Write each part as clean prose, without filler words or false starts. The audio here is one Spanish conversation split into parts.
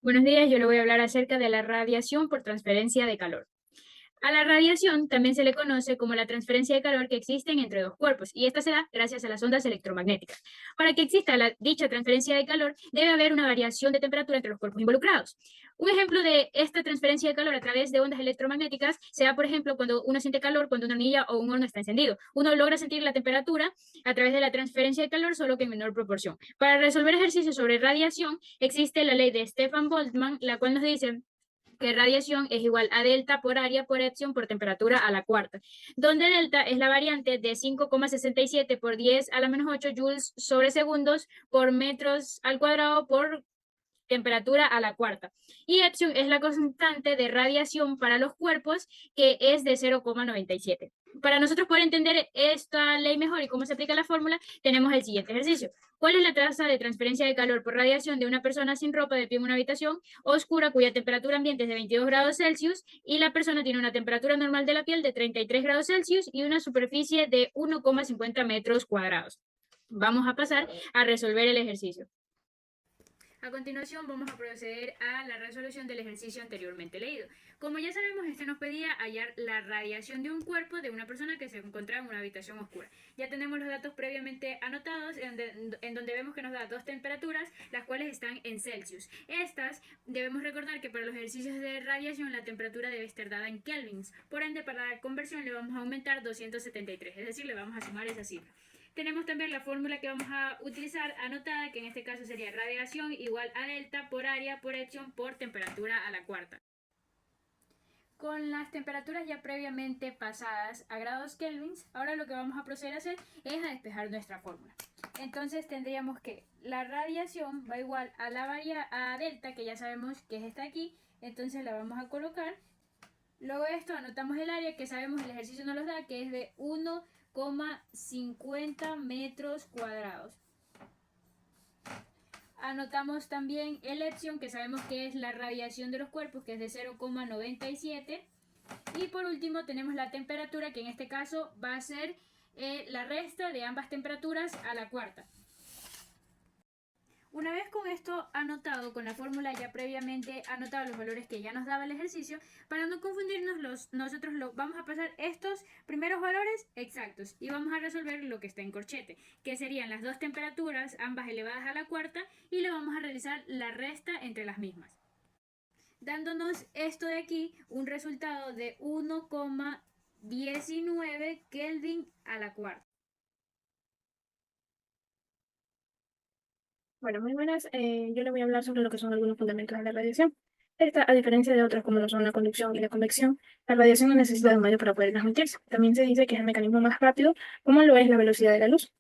Buenos días, yo le voy a hablar acerca de la radiación por transferencia de calor. A la radiación también se le conoce como la transferencia de calor que existen entre dos cuerpos, y esta se da gracias a las ondas electromagnéticas. Para que exista dicha transferencia de calor, debe haber una variación de temperatura entre los cuerpos involucrados. Un ejemplo de esta transferencia de calor a través de ondas electromagnéticas se da, por ejemplo, cuando uno siente calor cuando una hornilla o un horno está encendido. Uno logra sentir la temperatura a través de la transferencia de calor, solo que en menor proporción. Para resolver ejercicios sobre radiación, existe la ley de Stefan Boltzmann, la cual nos dice que radiación es igual a delta por área por epsilon por temperatura a la cuarta, donde delta es la variante de 5,67 por 10 a la menos 8 joules sobre segundos por metros al cuadrado por temperatura a la cuarta. Y epsilon es la constante de radiación para los cuerpos, que es de 0,97. Para nosotros poder entender esta ley mejor y cómo se aplica la fórmula, tenemos el siguiente ejercicio. ¿Cuál es la tasa de transferencia de calor por radiación de una persona sin ropa de pie en una habitación oscura cuya temperatura ambiente es de 22 grados Celsius y la persona tiene una temperatura normal de la piel de 33 grados Celsius y una superficie de 1,50 metros cuadrados? Vamos a pasar a resolver el ejercicio. A continuación vamos a proceder a la resolución del ejercicio anteriormente leído. Como ya sabemos, este nos pedía hallar la radiación de un cuerpo de una persona que se encontraba en una habitación oscura. Ya tenemos los datos previamente anotados en donde vemos que nos da dos temperaturas, las cuales están en Celsius. Estas debemos recordar que para los ejercicios de radiación la temperatura debe estar dada en kelvins. Por ende, para la conversión le vamos a aumentar 273, es decir, le vamos a sumar esa cifra. Tenemos también la fórmula que vamos a utilizar anotada, que en este caso sería radiación igual a delta por área por epsilon por temperatura a la cuarta. Con las temperaturas ya previamente pasadas a grados kelvins, ahora lo que vamos a proceder a hacer es a despejar nuestra fórmula. Entonces tendríamos que la radiación va igual a a delta, que ya sabemos que es esta aquí, entonces la vamos a colocar. Luego de esto anotamos el área, que sabemos el ejercicio nos lo da, que es de 1,50 metros cuadrados. Anotamos también el epsilon, que sabemos que es la radiación de los cuerpos, que es de 0,97. Y por último tenemos la temperatura, que en este caso va a ser la resta de ambas temperaturas a la cuarta. Una vez con esto anotado, con la fórmula ya previamente anotado los valores que ya nos daba el ejercicio, para no confundirnos, nosotros vamos a pasar estos primeros valores exactos y vamos a resolver lo que está en corchete, que serían las dos temperaturas, ambas elevadas a la cuarta, y le vamos a realizar la resta entre las mismas, dándonos esto de aquí un resultado de 1,19 Kelvin a la cuarta. Bueno, muy buenas. Yo le voy a hablar sobre lo que son algunos fundamentos de la radiación. Esta, a diferencia de otras como lo son la conducción y la convección, la radiación no necesita de un medio para poder transmitirse. También se dice que es el mecanismo más rápido, como lo es la velocidad de la luz.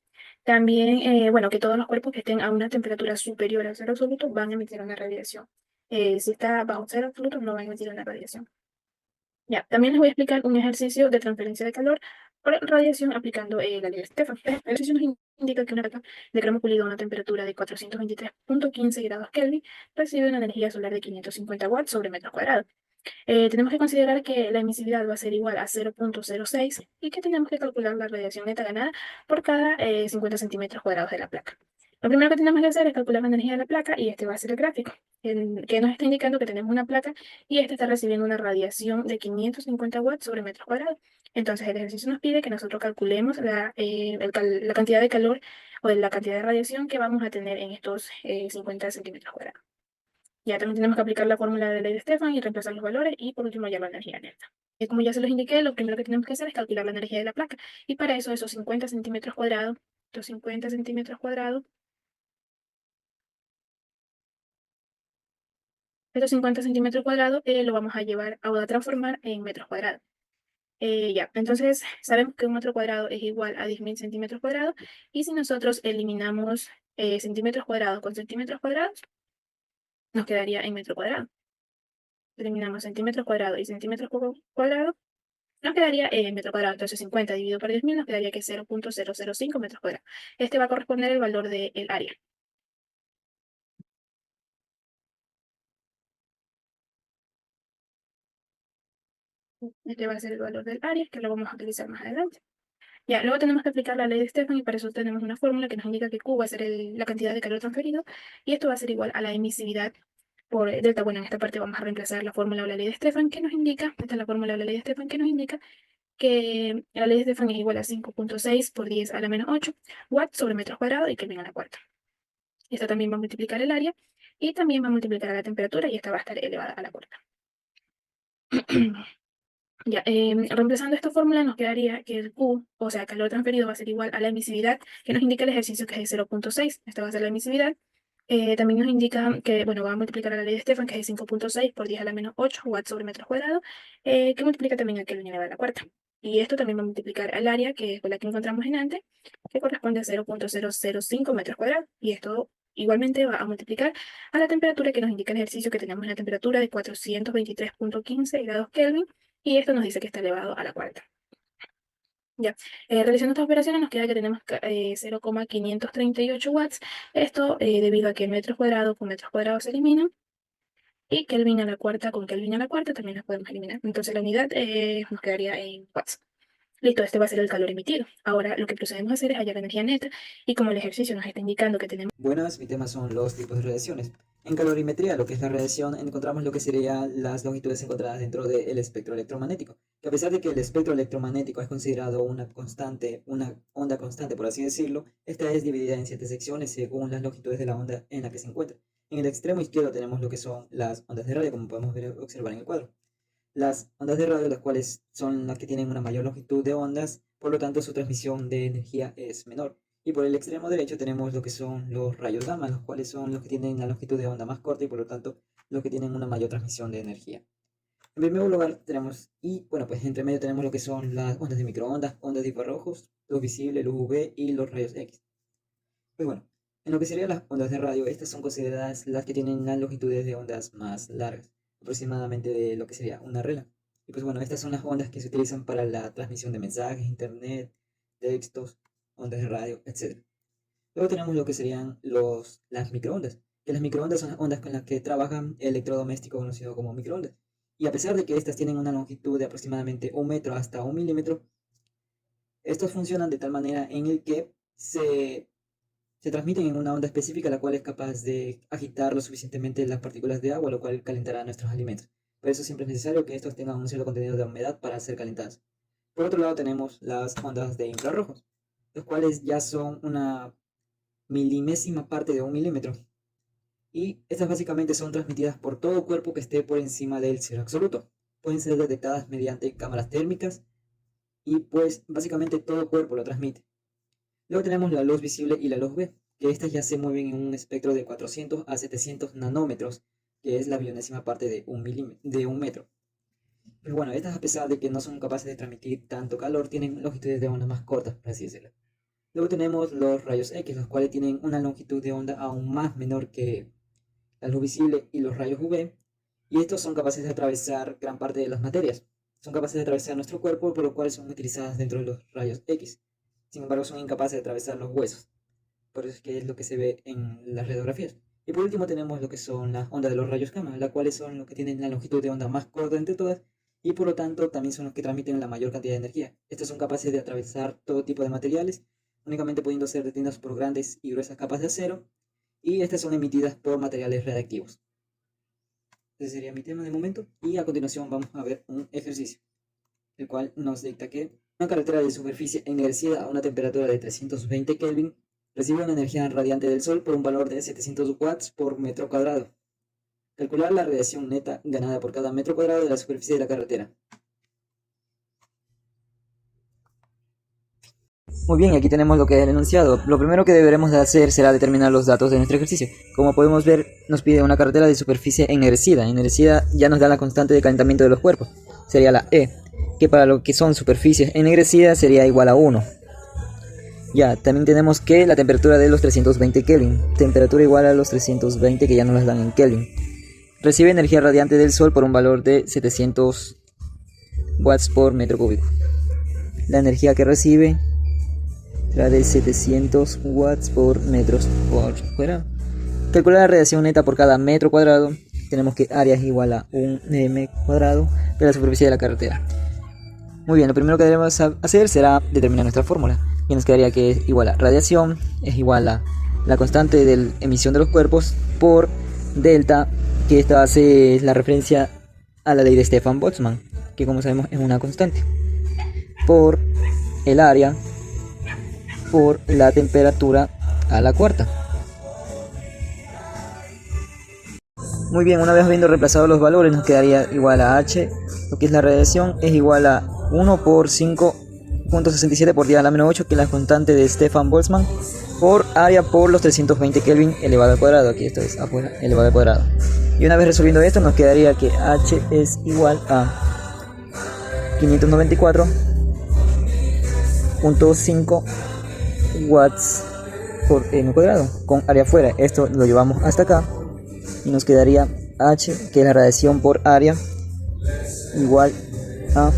También, bueno, que todos los cuerpos que estén a una temperatura superior al cero absoluto van a emitir una radiación. Si está bajo cero absoluto, no van a emitir una radiación. Ya, también les voy a explicar un ejercicio de transferencia de calor por radiación aplicando la ley de Stefan. El ejercicio nos indica que una placa de cromo pulido a una temperatura de 423,15 grados Kelvin recibe una energía solar de 550 watts sobre metro cuadrado. Tenemos que considerar que la emisividad va a ser igual a 0,06 y que tenemos que calcular la radiación neta ganada por cada 50 centímetros cuadrados de la placa. Lo primero que tenemos que hacer es calcular la energía de la placa y este va a ser el gráfico, que nos está indicando que tenemos una placa y esta está recibiendo una radiación de 550 watts sobre metro cuadrado. Entonces el ejercicio nos pide que nosotros calculemos la cantidad de calor o de la cantidad de radiación que vamos a tener en estos 50 centímetros cuadrados. Ya también tenemos que aplicar la fórmula de ley de Stefan y reemplazar los valores y por último hallar la energía neta. Como ya se los indiqué, lo primero que tenemos que hacer es calcular la energía de la placa y para eso esos 50 centímetros cuadrados, estos 50 centímetros cuadrados, estos 50 centímetros cuadrados lo vamos a llevar a transformar en metros cuadrados. Ya, entonces sabemos que un metro cuadrado es igual a 10.000 centímetros cuadrados y si nosotros eliminamos centímetros cuadrados con centímetros cuadrados, nos quedaría en metro cuadrado. Eliminamos centímetros cuadrados y centímetros cuadrados, nos quedaría metro cuadrado. Entonces 50 dividido por 10.000 nos quedaría que 0,005 metros cuadrados. Este va a corresponder el valor del área. Este va a ser el valor del área, que lo vamos a utilizar más adelante. Ya, luego tenemos que aplicar la ley de Stefan y para eso tenemos una fórmula que nos indica que Q va a ser la cantidad de calor transferido y esto va a ser igual a la emisividad por delta. Bueno, en esta parte vamos a reemplazar la fórmula o la ley de Stefan que nos indica, esta es la fórmula o la ley de Stefan que nos indica que la ley de Stefan es igual a 5.6 por 10 a la menos 8 watts sobre metros cuadrados y Kelvin a la cuarta. Esta también va a multiplicar el área y también va a multiplicar a la temperatura y esta va a estar elevada a la cuarta. Ya, reemplazando esta fórmula nos quedaría que el Q, o sea, calor transferido, va a ser igual a la emisividad que nos indica el ejercicio, que es de 0.6. Esta va a ser la emisividad. También nos indica que, bueno, va a multiplicar a la ley de Stefan, que es 5.6 por 10 a la menos 8 watts sobre metros cuadrados, que multiplica también a Kelvin elevado a la cuarta. Y esto también va a multiplicar al área, que es la que encontramos en antes, que corresponde a 0.005 metros cuadrados. Y esto igualmente va a multiplicar a la temperatura que nos indica el ejercicio, que tenemos una temperatura de 423.15 grados Kelvin. Y esto nos dice que está elevado a la cuarta. Ya, realizando estas operaciones nos queda que tenemos 0,538 watts. Esto debido a que metros cuadrados con metros cuadrados se eliminan. Y Kelvin a la cuarta con Kelvin a la cuarta también las podemos eliminar. Entonces la unidad nos quedaría en watts. Listo, este va a ser el calor emitido. Ahora lo que procedemos a hacer es hallar la energía neta. Y como el ejercicio nos está indicando que tenemos... Buenas, mi tema son los tipos de radiaciones. En calorimetría, lo que es la radiación, encontramos lo que serían las longitudes encontradas dentro del espectro electromagnético. Que a pesar de que el espectro electromagnético es considerado una onda constante, por así decirlo, esta es dividida en 7 secciones según las longitudes de la onda en la que se encuentra. En el extremo izquierdo tenemos lo que son las ondas de radio, como podemos observar en el cuadro. Las ondas de radio, las cuales son las que tienen una mayor longitud de ondas, por lo tanto su transmisión de energía es menor. Y por el extremo derecho tenemos lo que son los rayos gamma, los cuales son los que tienen la longitud de onda más corta y por lo tanto los que tienen una mayor transmisión de energía. En primer lugar tenemos, pues entre medio tenemos lo que son las ondas de microondas, ondas de infrarrojos, luz visible, luz UV y los rayos X. Pues bueno, en lo que serían las ondas de radio, estas son consideradas las que tienen las longitudes de ondas más largas, aproximadamente de lo que sería una regla. Y pues bueno, estas son las ondas que se utilizan para la transmisión de mensajes, internet, textos, ondas de radio, etc. Luego tenemos lo que serían las microondas, que las microondas son las ondas con las que trabajan el electrodoméstico conocido como microondas. Y a pesar de que estas tienen una longitud de aproximadamente 1 metro hasta 1 milímetro, estos funcionan de tal manera en el que se transmiten en una onda específica, la cual es capaz de agitar lo suficientemente las partículas de agua, lo cual calentará nuestros alimentos. Por eso siempre es necesario que estos tengan un cierto contenido de humedad para ser calentados. Por otro lado tenemos las ondas de infrarrojos, los cuales ya son una milimésima parte de 1 milímetro. Y estas básicamente son transmitidas por todo cuerpo que esté por encima del cero absoluto. Pueden ser detectadas mediante cámaras térmicas y pues básicamente todo cuerpo lo transmite. Luego tenemos la luz visible y la luz UV, que estas ya se mueven en un espectro de 400 a 700 nanómetros, que es la bilionésima parte de un metro. Pero bueno, estas a pesar de que no son capaces de transmitir tanto calor, tienen longitudes de onda más cortas, por así decirlo. Luego tenemos los rayos X, los cuales tienen una longitud de onda aún más menor que la luz visible y los rayos UV, y estos son capaces de atravesar gran parte de las materias. Son capaces de atravesar nuestro cuerpo, por lo cual son utilizadas dentro de los rayos X. Sin embargo, son incapaces de atravesar los huesos. Por eso es que es lo que se ve en las radiografías. Y por último tenemos lo que son las ondas de los rayos gamma, las cuales son los que tienen la longitud de onda más corta entre todas, y por lo tanto también son los que transmiten la mayor cantidad de energía. Estos son capaces de atravesar todo tipo de materiales, únicamente pudiendo ser detenidos por grandes y gruesas capas de acero, y estas son emitidas por materiales radiactivos. Ese sería mi tema de momento, y a continuación vamos a ver un ejercicio, el cual nos dicta que una carretera de superficie ennergida a una temperatura de 320 Kelvin recibe una energía radiante del Sol por un valor de 700 watts por metro cuadrado. Calcular la radiación neta ganada por cada metro cuadrado de la superficie de la carretera. Muy bien, aquí tenemos lo que es el enunciado. Lo primero que deberemos de hacer será determinar los datos de nuestro ejercicio. Como podemos ver, nos pide una carretera de superficie ennergida. Ennergida ya nos da la constante de calentamiento de los cuerpos. Sería la E, que para lo que son superficies ennegrecidas sería igual a 1. Ya, también tenemos que la temperatura de los 320 Kelvin. Temperatura igual a los 320 que ya nos las dan en Kelvin. Recibe energía radiante del Sol por un valor de 700 watts por metro cúbico. La energía que recibe será de 700 watts por metros cuadrado. Calcular la radiación neta por cada metro cuadrado. Tenemos que área es igual a 1 m cuadrado de la superficie de la carretera. Muy bien, lo primero que debemos hacer será determinar nuestra fórmula. Y nos quedaría que es igual a radiación, es igual a la constante de emisión de los cuerpos por delta que esta hace la referencia a la ley de Stefan-Boltzmann, que como sabemos es una constante, por el área por la temperatura a la cuarta. Muy bien, una vez habiendo reemplazado los valores, nos quedaría igual a H, lo que es la radiación, es igual a 1 por 5.67 por 10 a la menos 8, que es la constante de Stefan-Boltzmann, por área por los 320 Kelvin elevado al cuadrado. Aquí esto es afuera, elevado al cuadrado. Y una vez resolviendo esto, nos quedaría que H es igual a 594.5 watts por m cuadrado, con área afuera. Esto lo llevamos hasta acá y nos quedaría H, que es la radiación por área, igual a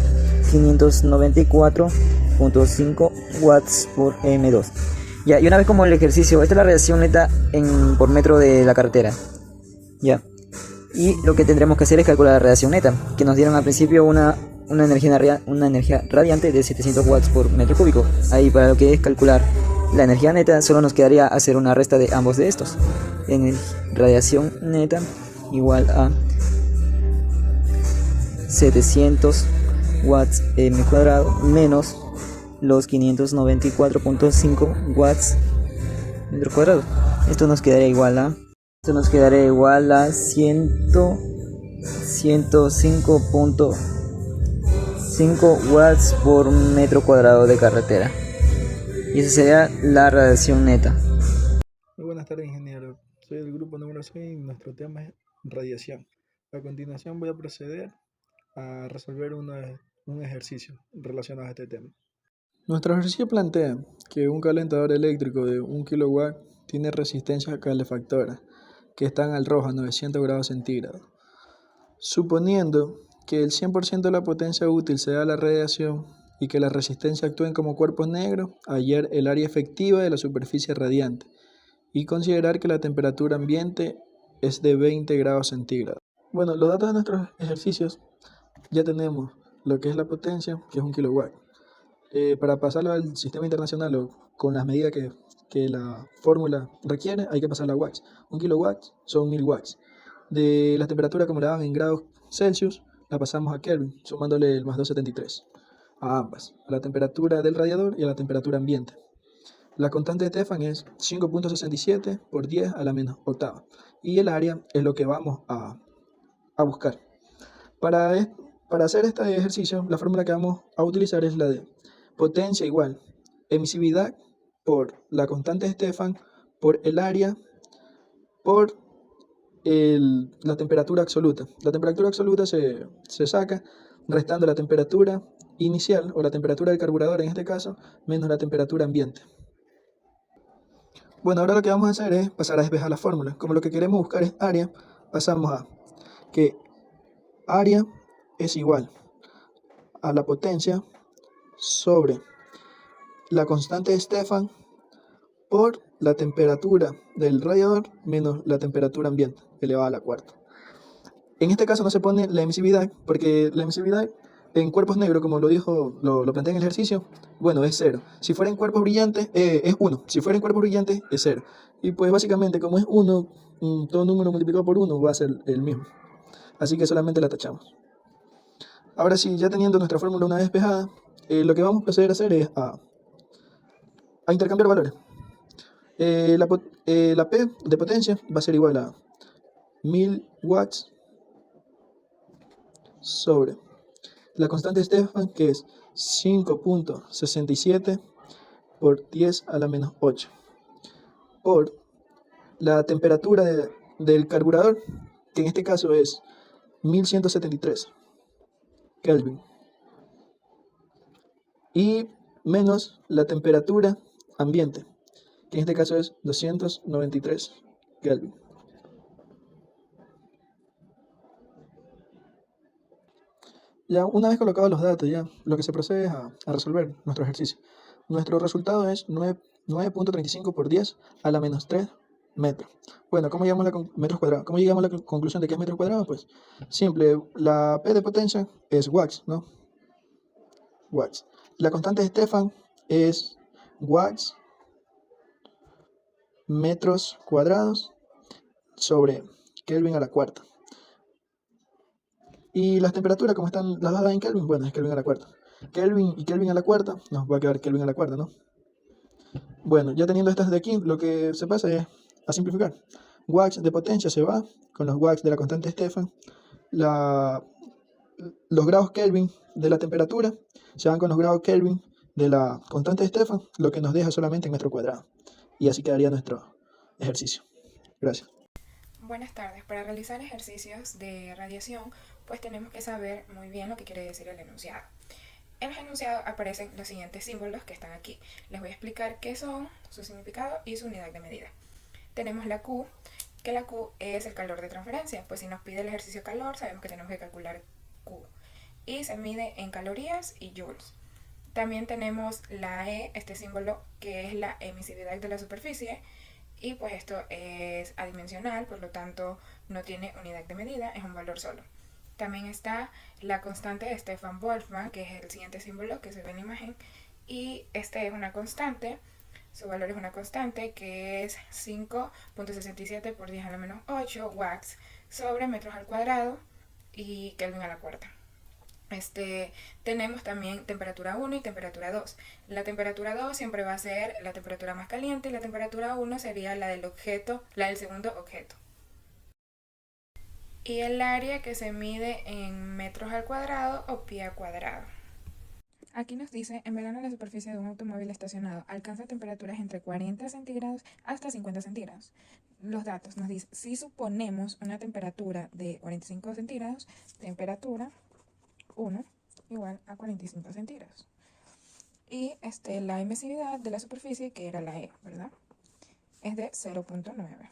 594.5 watts por m2. Ya, y una vez como el ejercicio, esta es la radiación neta por metro de la carretera. Ya. Y lo que tendremos que hacer es calcular la radiación neta, que nos dieron al principio una energía radiante de 700 watts por metro cúbico. Ahí, para lo que es calcular la energía neta, solo nos quedaría hacer una resta de ambos de estos. Radiación neta igual a 700 watts m cuadrado menos los 594.5 watts metro cuadrado. Esto nos quedaría igual a 105.5 watts por metro cuadrado de carretera. Y esa sería la radiación neta. Muy buenas tardes, ingeniero. Soy del grupo número 6 y nuestro tema es radiación. A continuación voy a proceder a resolver un ejercicio relacionado a este tema. Nuestro ejercicio plantea que un calentador eléctrico de 1 kW tiene resistencia calefactora que están al rojo a 900 grados centígrados. Suponiendo que el 100% de la potencia útil sea la radiación y que la resistencia actúen como cuerpos negros, hallar el área efectiva de la superficie radiante y considerar que la temperatura ambiente es de 20 grados centígrados. Bueno, los datos de nuestros ejercicios ya tenemos lo que es la potencia, que es 1 kilowatt. Para pasarlo al sistema internacional o con las medidas que la fórmula requiere, hay que pasarla a watts. 1 kilowatt son 1000 watts. De la temperatura, como la daban en grados Celsius, la pasamos a Kelvin, sumándole el más 273 a ambas, a la temperatura del radiador y a la temperatura ambiente. La constante de Stefan es 5.67 por 10 a la menos octava. Y el área es lo que vamos a buscar. Para hacer este ejercicio, la fórmula que vamos a utilizar es la de potencia igual emisividad por la constante de Stefan por el área por la temperatura absoluta. La temperatura absoluta se saca restando la temperatura inicial o la temperatura del carburador en este caso menos la temperatura ambiente. Bueno, ahora lo que vamos a hacer es pasar a despejar la fórmula. Como lo que queremos buscar es área, pasamos a que área es igual a la potencia sobre la constante de Stefan por la temperatura del radiador menos la temperatura ambiente elevada a la cuarta. En este caso no se pone la emisividad porque la emisividad en cuerpos negros, como lo planteé en el ejercicio, bueno, es 0. Si fuera en cuerpos brillantes, es 1. Si fuera en cuerpos brillantes, es 0. Y pues básicamente, como es 1, todo número multiplicado por 1 va a ser el mismo. Así que solamente la tachamos. Ahora sí, ya teniendo nuestra fórmula una vez despejada, lo que vamos a proceder a hacer es a intercambiar valores. La P de potencia va a ser igual a 1000 watts sobre la constante de Stefan, que es 5.67 por 10 a la menos 8, por la temperatura del carburador, que en este caso es 1173 Kelvin, y menos la temperatura ambiente, que en este caso es 293 Kelvin. Ya una vez colocados los datos, ya lo que se procede es a resolver nuestro ejercicio. Nuestro resultado es 9.35 por 10 a la menos 3 metros. Bueno, ¿cómo llegamos a metros cuadrados? ¿Cómo llegamos a la conclusión de que es metros cuadrados? Pues simple, la P de potencia es watts, ¿no? Watts. La constante de Stefan es watts metros cuadrados sobre Kelvin a la cuarta. Y las temperaturas, como están las dadas en Kelvin, bueno, es Kelvin a la cuarta. Kelvin y Kelvin a la cuarta, nos va a quedar Kelvin a la cuarta, ¿no? Bueno, ya teniendo estas de aquí, lo que se pasa es a simplificar. Watts de potencia se va con los watts de la constante Stefan. Los grados Kelvin de la temperatura se van con los grados Kelvin de la constante Stefan, lo que nos deja solamente en metro cuadrado. Y así quedaría nuestro ejercicio. Gracias. Buenas tardes. Para realizar ejercicios de radiación, pues tenemos que saber muy bien lo que quiere decir el enunciado. En el enunciado aparecen los siguientes símbolos que están aquí. Les voy a explicar qué son, su significado y su unidad de medida. Tenemos la Q, que la Q es el calor de transferencia, pues si nos pide el ejercicio calor, sabemos que tenemos que calcular Q. Y se mide en calorías y joules. También tenemos la E, este símbolo que es la emisividad de la superficie, y pues esto es adimensional, por lo tanto no tiene unidad de medida, es un valor solo. También está la constante de Stefan-Boltzmann, que es el siguiente símbolo que se ve en la imagen, y este es una constante, su valor es una constante que es 5.67 por 10 a la menos 8 watts sobre metros al cuadrado y Kelvin a la cuarta. Tenemos también temperatura 1 y temperatura 2. La temperatura 2 siempre va a ser la temperatura más caliente y la temperatura 1 sería la del segundo objeto. Y el área que se mide en metros al cuadrado o pie al cuadrado. Aquí nos dice, en verano la superficie de un automóvil estacionado alcanza temperaturas entre 40 centígrados hasta 50 centígrados. Los datos nos dicen, si suponemos una temperatura de 45 centígrados, temperatura 1 igual a 45 centígrados. Y la emisividad de la superficie, que era la E, ¿verdad? Es de 0.9.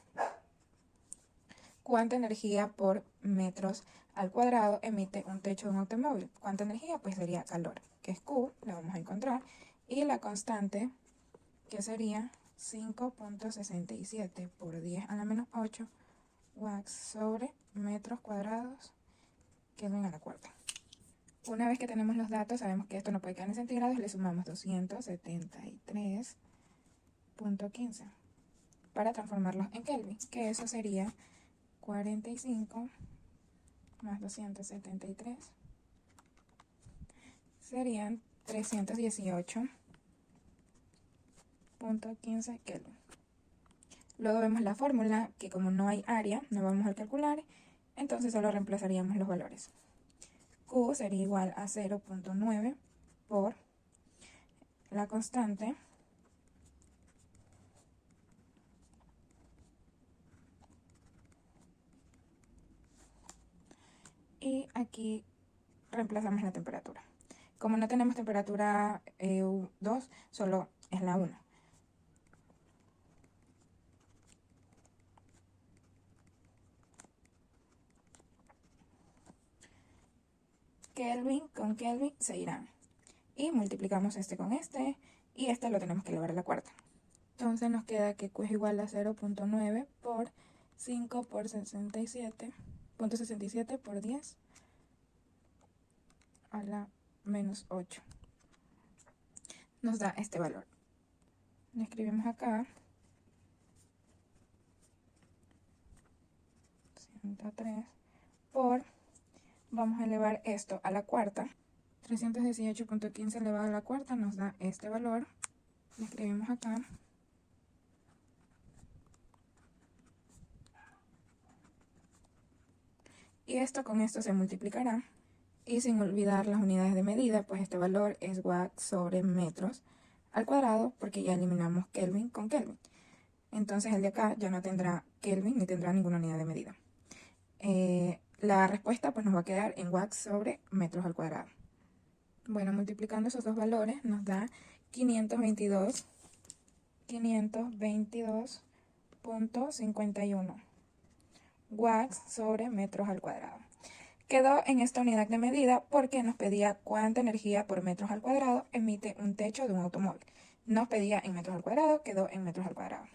¿Cuánta energía por metros al cuadrado emite un techo de un automóvil? ¿Cuánta energía? Pues sería calor, que es Q, la vamos a encontrar. Y la constante, que sería 5.67 por 10 a la menos 8 watts sobre metros cuadrados, Kelvin a la cuarta. Una vez que tenemos los datos, sabemos que esto no puede quedar en centígrados, le sumamos 273.15 para transformarlos en Kelvin, que eso sería 45 más 273, serían 318.15 Kelvin. Luego vemos la fórmula, que como no hay área, no vamos a calcular, entonces solo reemplazaríamos los valores. Q sería igual a 0.9 por la constante y aquí reemplazamos la temperatura. Como no tenemos temperatura 2, solo es la 1. Kelvin con Kelvin se irán. Y multiplicamos este con este, y este lo tenemos que elevar a la cuarta. Entonces nos queda que Q es igual a 0.9 por 5 por 67.67 por 10 a la menos 8. Nos da este valor. Lo escribimos acá. 103 por, vamos a elevar esto a la cuarta. 318.15 elevado a la cuarta nos da este valor. Lo escribimos acá. Y esto con esto se multiplicará. Y sin olvidar las unidades de medida, pues este valor es watts sobre metros al cuadrado, porque ya eliminamos Kelvin con Kelvin. Entonces el de acá ya no tendrá Kelvin ni tendrá ninguna unidad de medida. La respuesta pues nos va a quedar en watts sobre metros al cuadrado. Bueno, multiplicando esos dos valores nos da 522.51 watts sobre metros al cuadrado. Quedó en esta unidad de medida porque nos pedía cuánta energía por metros al cuadrado emite un techo de un automóvil. Nos pedía en metros al cuadrado, quedó en metros al cuadrado.